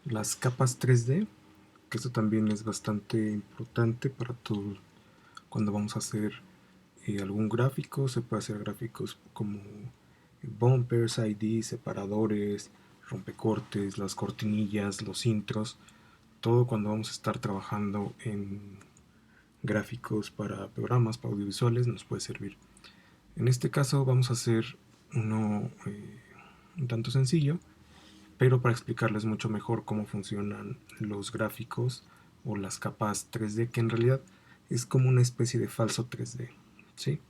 las capas 3D, que esto también es bastante importante para todo cuando vamos a hacer algún gráfico. Se puede hacer gráficos como bumpers, ID, separadores, rompecortes, las cortinillas, los intros, todo cuando vamos a estar trabajando en gráficos para programas, para audiovisuales, nos puede servir. En este caso vamos a hacer uno un tanto sencillo, pero para explicarles mucho mejor cómo funcionan los gráficos o las capas 3D, que en realidad es como una especie de falso 3D, ¿sí?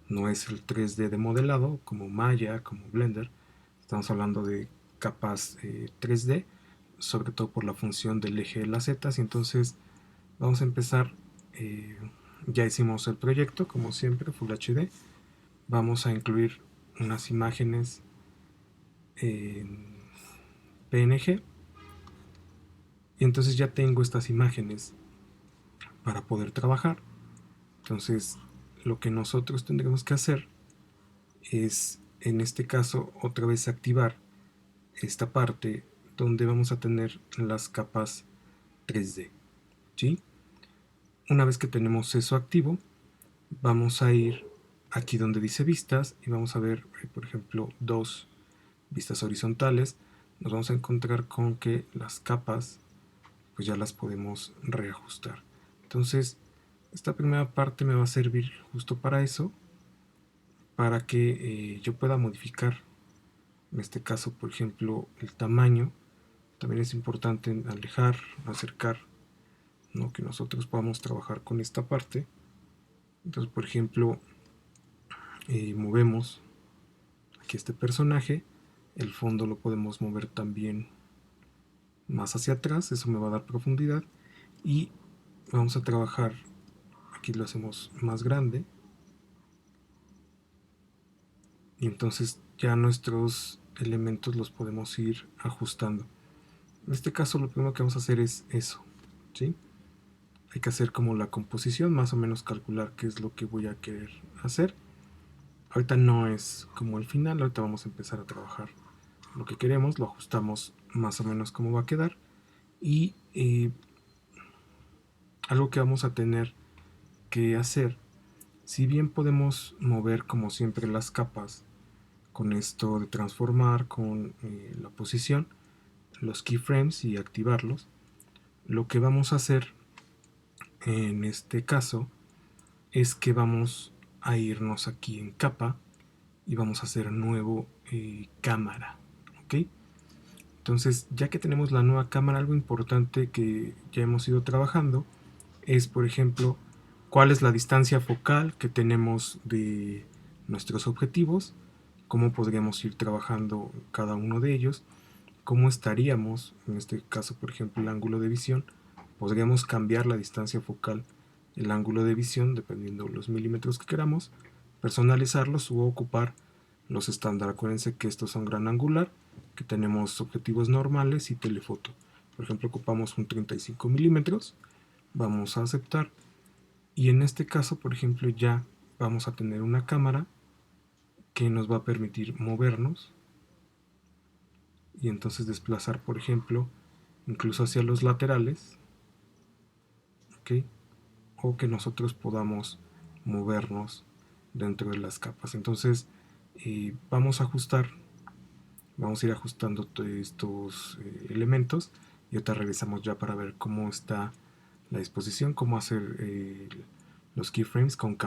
No es el 3D de modelado como Maya, como Blender. Estamos hablando de capas 3D, sobre todo por la función del eje de las zetas. Y entonces vamos a empezar. Ya hicimos el proyecto, como siempre, Full HD. Vamos a incluir unas imágenes en PNG. Y entonces ya tengo estas imágenes para poder trabajar. Entonces lo que nosotros tendremos que hacer es, en este caso, otra vez activar esta parte donde vamos a tener las capas 3D, ¿sí? Una vez que tenemos eso activo, vamos a ir aquí donde dice vistas y vamos a ver, por ejemplo, dos vistas horizontales. Nos vamos a encontrar con que las capas pues ya las podemos reajustar. Entonces esta primera parte me va a servir justo para eso, para que yo pueda modificar, en este caso por ejemplo, el tamaño. También es importante alejar, acercar, ¿no? Que nosotros podamos trabajar con esta parte. Entonces por ejemplo, movemos aquí este personaje, el fondo lo podemos mover también más hacia atrás, eso me va a dar profundidad. Y vamos a trabajar, aquí lo hacemos más grande, y entonces ya nuestros elementos los podemos ir ajustando. En este caso lo primero que vamos a hacer es eso, ¿sí? Hay que hacer como la composición, más o menos calcular qué es lo que voy a querer hacer. Ahorita no es como el final, ahorita vamos a empezar a trabajar lo que queremos, lo ajustamos más o menos como va a quedar. Y algo que vamos a tener que hacer, si bien podemos mover como siempre las capas con esto de transformar, con la posición, los keyframes y activarlos, lo que vamos a hacer en este caso es que vamos a irnos aquí en capa y vamos a hacer nuevo cámara, ¿ok? Entonces, ya que tenemos la nueva cámara, algo importante que ya hemos ido trabajando es, por ejemplo, cuál es la distancia focal que tenemos de nuestros objetivos, cómo podríamos ir trabajando cada uno de ellos, cómo estaríamos, en este caso, por ejemplo, el ángulo de visión. Podríamos cambiar la distancia focal, el ángulo de visión, dependiendo de los milímetros que queramos, personalizarlos o ocupar los estándar. Acuérdense que estos son gran angular, que tenemos objetivos normales y telefoto. Por ejemplo, ocupamos un 35 milímetros, vamos a aceptar, y en este caso, por ejemplo, ya vamos a tener una cámara que nos va a permitir movernos y entonces desplazar, por ejemplo, incluso hacia los laterales, ¿ok? O que nosotros podamos movernos dentro de las capas. Entonces vamos a ajustar, vamos a ir ajustando estos elementos y ahorita regresamos ya para ver cómo está la disposición, cómo hacer los keyframes con